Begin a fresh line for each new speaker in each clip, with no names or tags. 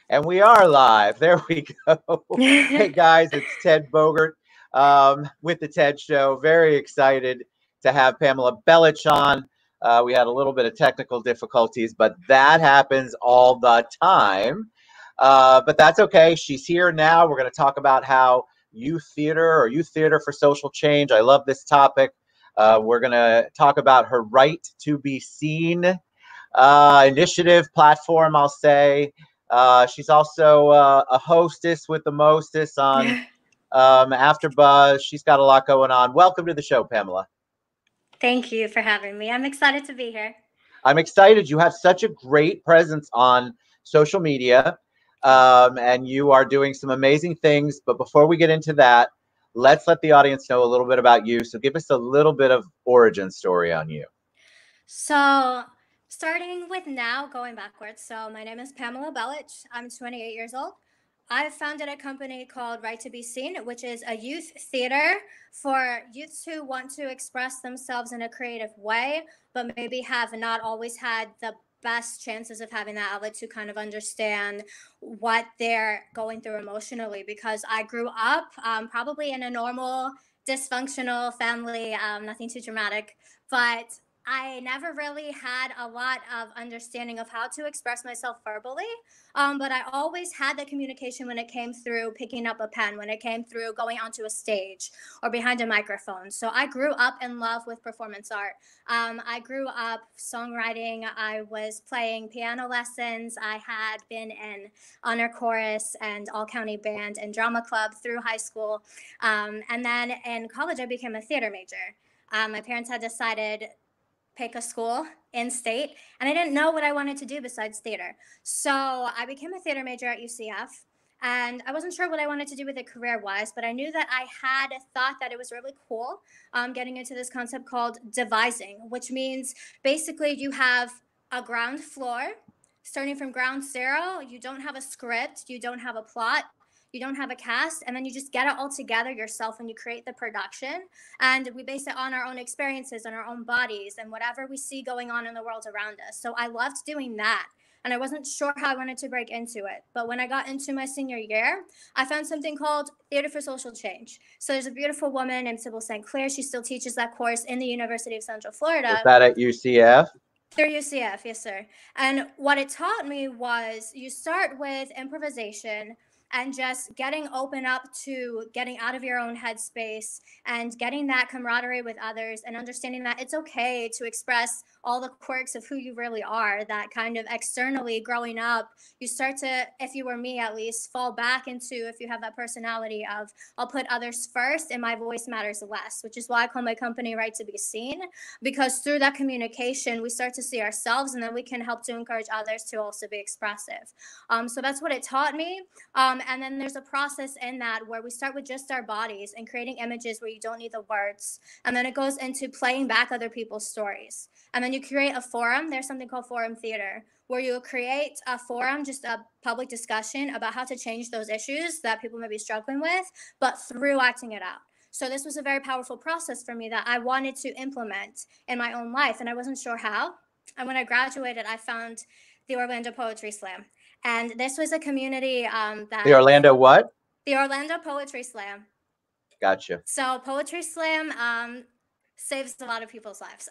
And we are live. There we go. Hey guys, it's Ted Bogert with the Ted Show. Very excited to have Pamela Belitch on. We had a little bit of technical difficulties, but that happens all the time. But that's okay. She's here now. We're going to talk about how youth theater or youth theater for social change. I love this topic. We're going to talk about her right to be seen initiative platform, I'll say. She's also a hostess with the mostess on AfterBuzz. She's got a lot going on. Welcome to the show, Pamela.
Thank you for having me. I'm excited to be here.
I'm excited. You have such a great presence on social media, and you are doing some amazing things. But before we get into that, let's let the audience know a little bit about you. So give us a little bit of origin story on you.
So, starting with now, going backwards. So, my name is Pamela Belitch. I'm 28 years old. I founded a company called Right to Be Seen, which is a youth theater for youths who want to express themselves in a creative way, but maybe have not always had the best chances of having that outlet to kind of understand what they're going through emotionally. Because I grew up probably in a normal, dysfunctional family, nothing too dramatic, but I never really had a lot of understanding of how to express myself verbally. But I always had that communication when it came through picking up a pen, when it came through going onto a stage or behind a microphone. So I grew up in love with performance art. I grew up songwriting. I was playing piano lessons. I had been in honor chorus and all county band and drama club through high school. And then in college, I became a theater major. My parents had decided pick a school in state, and I didn't know what I wanted to do besides theater. So I became a theater major at UCF, and I wasn't sure what I wanted to do with it career-wise, but I knew that I had thought that it was really cool getting into this concept called devising, which means basically you have a ground floor, starting from ground zero. You don't have a script, you don't have a plot, you don't have a cast, and then you just get it all together yourself and you create the production. And we base it on our own experiences and our own bodies and whatever we see going on in the world around us. So I loved doing that. And I wasn't sure how I wanted to break into it. But when I got into my senior year, I found something called Theater for Social Change. So there's a beautiful woman named Sybil St. Clair. She still teaches that course in the University of Central Florida.
Is that at UCF?
Through UCF, yes, sir. And what it taught me was you start with improvisation and just getting open up to getting out of your own headspace and getting that camaraderie with others and understanding that it's okay to express all the quirks of who you really are. That kind of externally growing up, you start to, if you were me at least, fall back into, if you have that personality of, I'll put others first and my voice matters less, which is why I call my company Right to Be Seen, because through that communication, we start to see ourselves and then we can help to encourage others to also be expressive. So that's what it taught me. And then there's a process in that where we start with just our bodies and creating images where you don't need the words. And then it goes into playing back other people's stories. And then you create a forum. There's something called forum theater, where you create a forum, just a public discussion about how to change those issues that people may be struggling with, but through acting it out. So this was a very powerful process for me that I wanted to implement in my own life, and I wasn't sure how. And when I graduated, I found the Orlando Poetry Slam. And this was a community that...
The Orlando what?
The Orlando Poetry Slam.
Gotcha.
So Poetry Slam saves a lot of people's lives.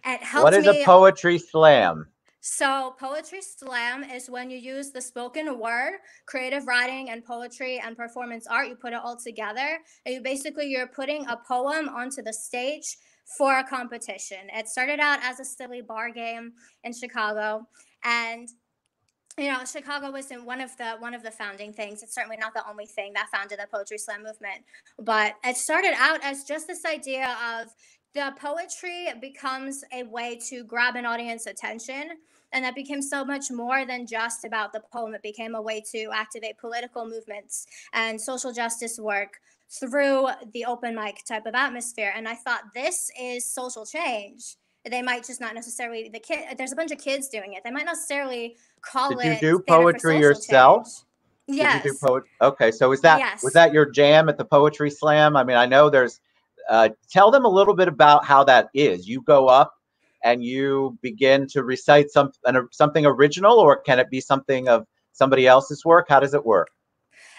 It helped
What is
me...
a poetry slam?
So Poetry Slam is when you use the spoken word, creative writing, and poetry and performance art. You put it all together. And you're putting a poem onto the stage for a competition. It started out as a silly bar game in Chicago, and Chicago wasn't one of the founding things. It's certainly not the only thing that founded the Poetry Slam movement, but it started out as just this idea of the poetry becomes a way to grab an audience attention, and that became so much more than just about the poem. It became a way to activate political movements and social justice work through the open mic type of atmosphere. And I thought, this is social change. They might just not necessarily, there's a bunch of kids doing it. They might not necessarily call it.
Did you do poetry yourself?
Yes.
Did you do okay, so was that your jam at the Poetry Slam? I mean, I know there's, tell them a little bit about how that is. You go up and you begin to recite something original, or can it be something of somebody else's work? How does it work?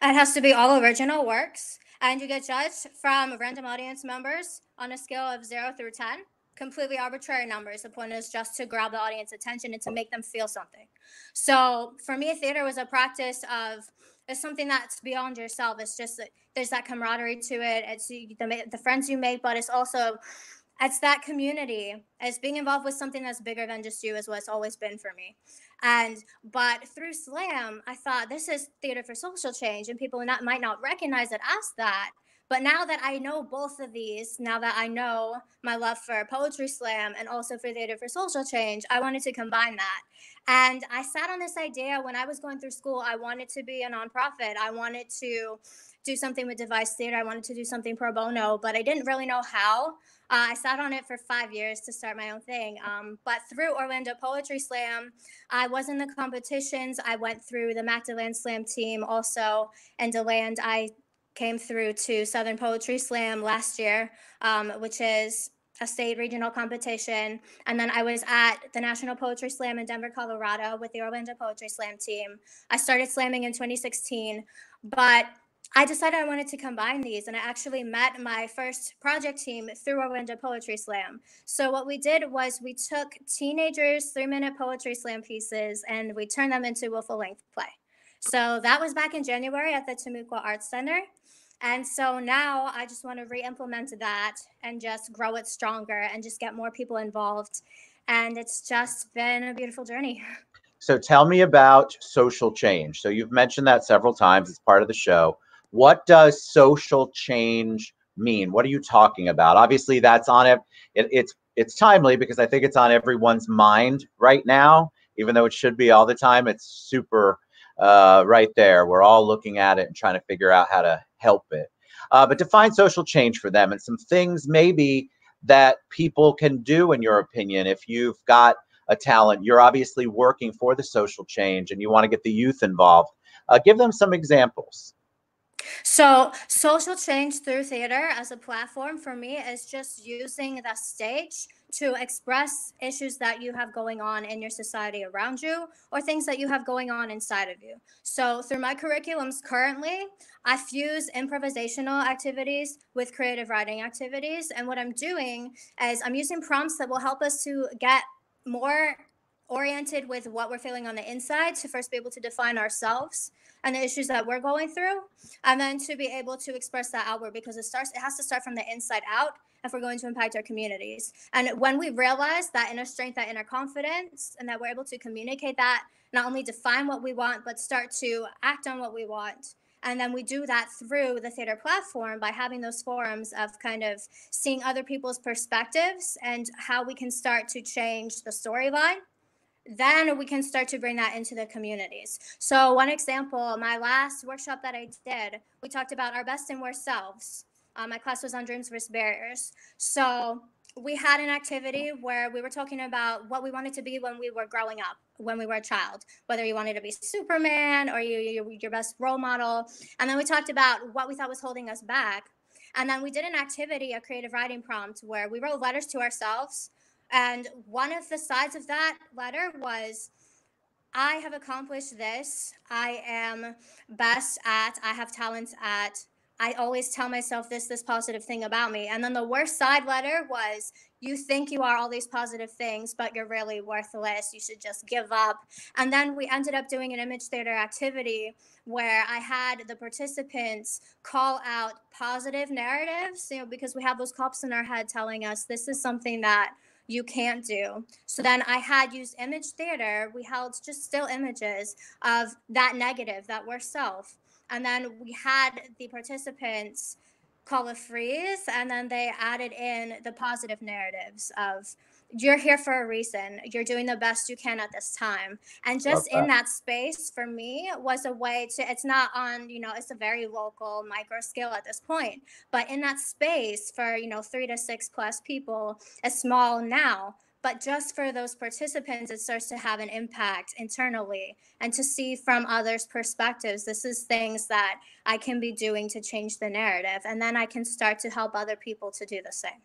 It has to be all original works, and you get judged from random audience members on a scale of 0 through 10. Completely arbitrary numbers. The point is just to grab the audience attention and to make them feel something. So for me, theater was a practice of, it's something that's beyond yourself. It's just that there's that camaraderie to it. It's the friends you make, but it's that community. It's being involved with something that's bigger than just you is what's always been for me. But through slam, I thought this is theater for social change, and people might not recognize it as that. But now that I know both of these, now that I know my love for poetry slam and also for theater for social change, I wanted to combine that. And I sat on this idea when I was going through school. I wanted to be a nonprofit. I wanted to do something with device theater. I wanted to do something pro bono, but I didn't really know how. I sat on it for 5 years to start my own thing. But through Orlando Poetry Slam, I was in the competitions. I went through the Magdalene Slam team also, and DeLand. I came through to Southern Poetry Slam last year, which is a state regional competition. And then I was at the National Poetry Slam in Denver, Colorado with the Orlando Poetry Slam team. I started slamming in 2016, but I decided I wanted to combine these, and I actually met my first project team through Orlando Poetry Slam. So what we did was we took teenagers' 3-minute poetry slam pieces and we turned them into a full-length play. So that was back in January at the Tamukwa Arts Center. And so now I just want to re-implement that and just grow it stronger and just get more people involved. And it's just been a beautiful journey.
So tell me about social change. So you've mentioned that several times as part of the show. What does social change mean? What are you talking about? Obviously, that's on it. It's timely because I think it's on everyone's mind right now, even though it should be all the time. It's super right there. We're all looking at it and trying to figure out how to help it. But define social change for them and some things maybe that people can do, in your opinion, if you've got a talent. You're obviously working for the social change and you want to get the youth involved. Give them some examples.
So, social change through theater as a platform for me is just using the stage to express issues that you have going on in your society around you or things that you have going on inside of you. So, through my curriculums currently, I fuse improvisational activities with creative writing activities. And what I'm doing is I'm using prompts that will help us to get more oriented with what we're feeling on the inside to first be able to define ourselves and the issues that we're going through, and then to be able to express that outward, because it has to start from the inside out if we're going to impact our communities. And when we realize that inner strength, that inner confidence, and that we're able to communicate that, not only define what we want, but start to act on what we want. And then we do that through the theater platform by having those forums of kind of seeing other people's perspectives and how we can start to change the storyline. Then we can start to bring that into the communities. So one example, my last workshop that I did, we talked about our best and worst selves. My class was on dreams versus barriers. So we had an activity where we were talking about what we wanted to be when we were growing up, when we were a child, whether you wanted to be Superman or your best role model. And then we talked about what we thought was holding us back. And then we did an activity, a creative writing prompt, where we wrote letters to ourselves. And one of the sides of that letter was, I have accomplished this. I am best at, I have talents at, I always tell myself this positive thing about me. And then the worst side letter was, you think you are all these positive things, but you're really worthless. You should just give up. And then we ended up doing an image theater activity where I had the participants call out positive narratives, because we have those cops in our head telling us this is something that you can't do. So then I had used image theater. We held just still images of that negative, that worst self. And then we had the participants call a freeze, and then they added in the positive narratives of, you're here for a reason. You're doing the best you can at this time. And just in that space for me was a way to, it's not on, it's a very local micro scale at this point, but in that space for, 3 to 6 plus people, it's small now, but just for those participants, it starts to have an impact internally and to see from others' perspectives, this is things that I can be doing to change the narrative. And then I can start to help other people to do the same.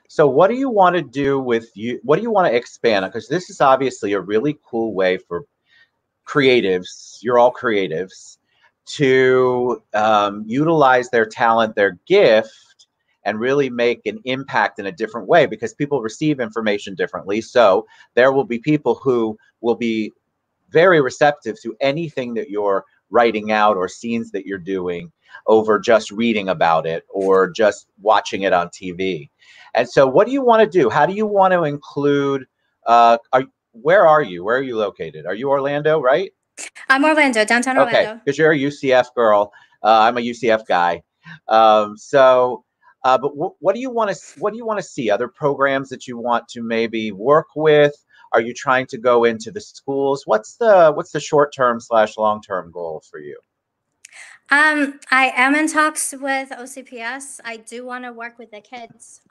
So what do you want to do with you? What do you want to expand on? Because this is obviously a really cool way for creatives, you're all creatives, to utilize their talent, their gift, and really make an impact in a different way, because people receive information differently. So there will be people who will be very receptive to anything that you're writing out or scenes that you're doing over just reading about it or just watching it on TV. And so, what do you want to do? How do you want to include? Where are you? Where are you located? Are you Orlando, right?
I'm Orlando, downtown
Okay,
Orlando.
because you're a UCF girl. I'm a UCF guy. But what do you want to see? Other programs that you want to maybe work with? Are you trying to go into the schools? What's the short term / long term goal for you?
I am in talks with OCPS. I do want to work with the kids.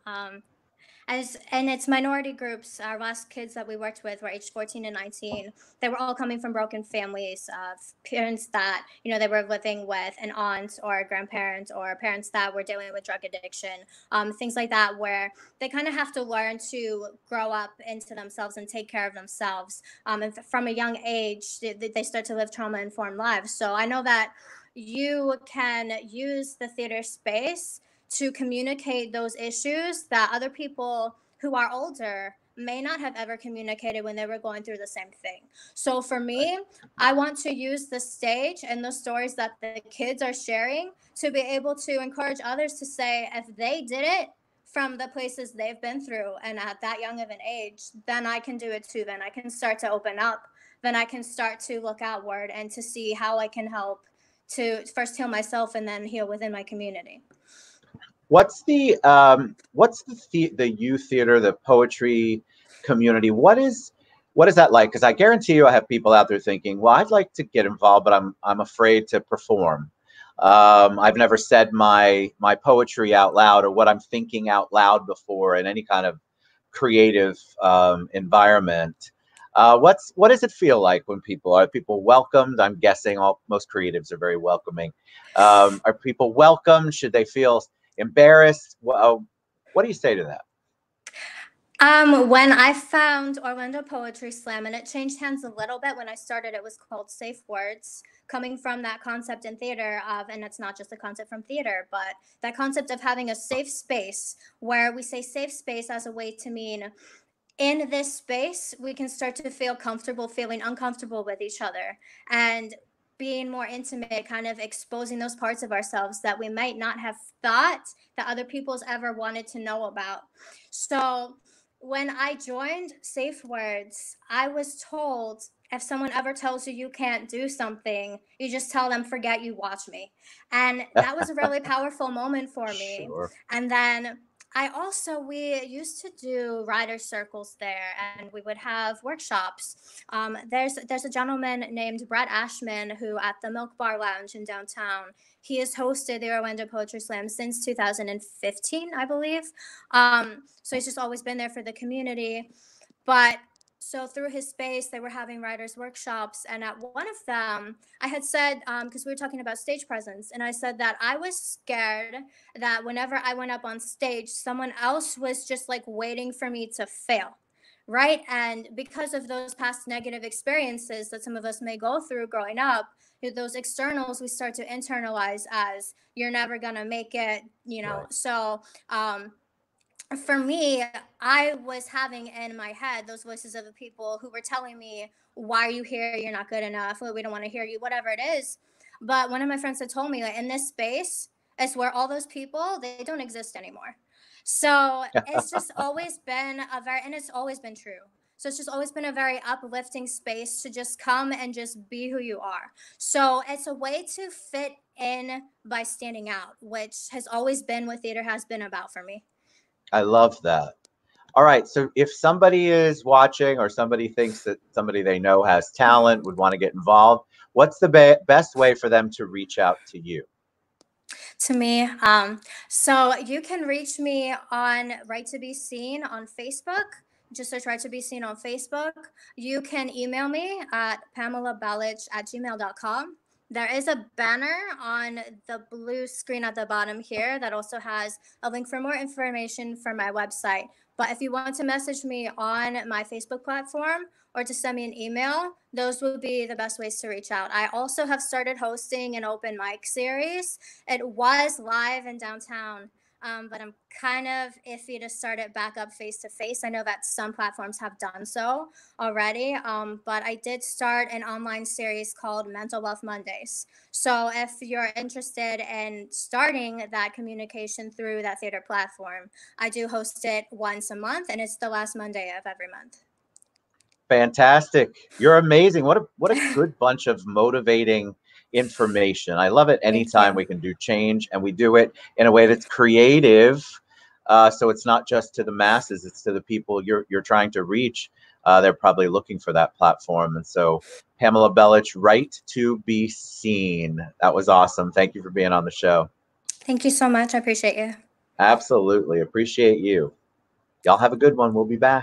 And it's minority groups. Our last kids that we worked with were aged 14 and 19. They were all coming from broken families of parents that, they were living with an aunt or a grandparent, or parents that were dealing with drug addiction, things like that, where they kind of have to learn to grow up into themselves and take care of themselves. And from a young age, they start to live trauma-informed lives. So I know that you can use the theater space to communicate those issues that other people who are older may not have ever communicated when they were going through the same thing. So for me, I want to use the stage and the stories that the kids are sharing to be able to encourage others to say, if they did it from the places they've been through and at that young of an age, then I can do it too. Then I can start to open up. Then I can start to look outward and to see how I can help to first heal myself and then heal within my community.
What's the youth theater, the poetry community? What is that like? Because I guarantee you, I have people out there thinking, "Well, I'd like to get involved, but I'm afraid to perform. I've never said my poetry out loud or what I'm thinking out loud before in any kind of creative environment." What does it feel like when are people welcomed? I'm guessing most creatives are very welcoming. Are people welcome? Should they feel embarrassed? What do you say to that?
When I found Orlando Poetry Slam, and it changed hands a little bit when I started, it was called Safe Words, coming from that concept in theater of, and it's not just a concept from theater, but that concept of having a safe space, where we say safe space as a way to mean in this space, we can start to feel comfortable feeling uncomfortable with each other and being more intimate, kind of exposing those parts of ourselves that we might not have thought that other people's ever wanted to know about. So when I joined Safe Words, I was told, if someone ever tells you you can't do something, you just tell them, forget you, watch me. And that was a really powerful moment for me.
Sure.
And then we used to do writer circles there, and we would have workshops. There's a gentleman named Brett Ashman who, at the Milk Bar Lounge in downtown, he has hosted the Orlando Poetry Slam since 2015, I believe. So he's just always been there for the community. But so through his space, they were having writers' workshops, and at one of them, I had said, because we were talking about stage presence, and I said that I was scared that whenever I went up on stage, someone else was just like waiting for me to fail. Right. And because of those past negative experiences that some of us may go through growing up, those externals we start to internalize as, you're never going to make it,
Right.
So, for me, I was having in my head those voices of the people who were telling me, why are you here? You're not good enough. We don't want to hear you, whatever it is. But one of my friends had told me, like, in this space is where all those people, they don't exist anymore. So it's just always been and it's always been true. So it's just always been a very uplifting space to just come and just be who you are. So it's a way to fit in by standing out, which has always been what theater has been about for me.
I love that. All right. So if somebody is watching or somebody thinks that somebody they know has talent, would want to get involved, what's the best way for them to reach out to you?
To me. So you can reach me on Right to Be Seen on Facebook. Just search Right to Be Seen on Facebook. You can email me at pamelabelitch@gmail.com. There is a banner on the blue screen at the bottom here that also has a link for more information for my website. But if you want to message me on my Facebook platform or to send me an email. Those would be the best ways to reach out. I also have started hosting an open mic series. It was live in downtown, but I'm kind of iffy to start it back up face to face. I know that some platforms have done so already, but I did start an online series called Mental Wealth Mondays. So if you're interested in starting that communication through that theater platform, I do host it once a month, and it's the last Monday of every month.
Fantastic. You're amazing. What a good bunch of motivating information. I love it
Thank
anytime
you.
we can do change and we do it in a way that's creative. So it's not just to the masses, it's to the people you're trying to reach. They're probably looking for that platform. And so Pamela Belitch, Right to Be Seen. That was awesome. Thank you for being on the show.
Thank you so much. I appreciate you.
Absolutely. Appreciate you. Y'all have a good one. We'll be back.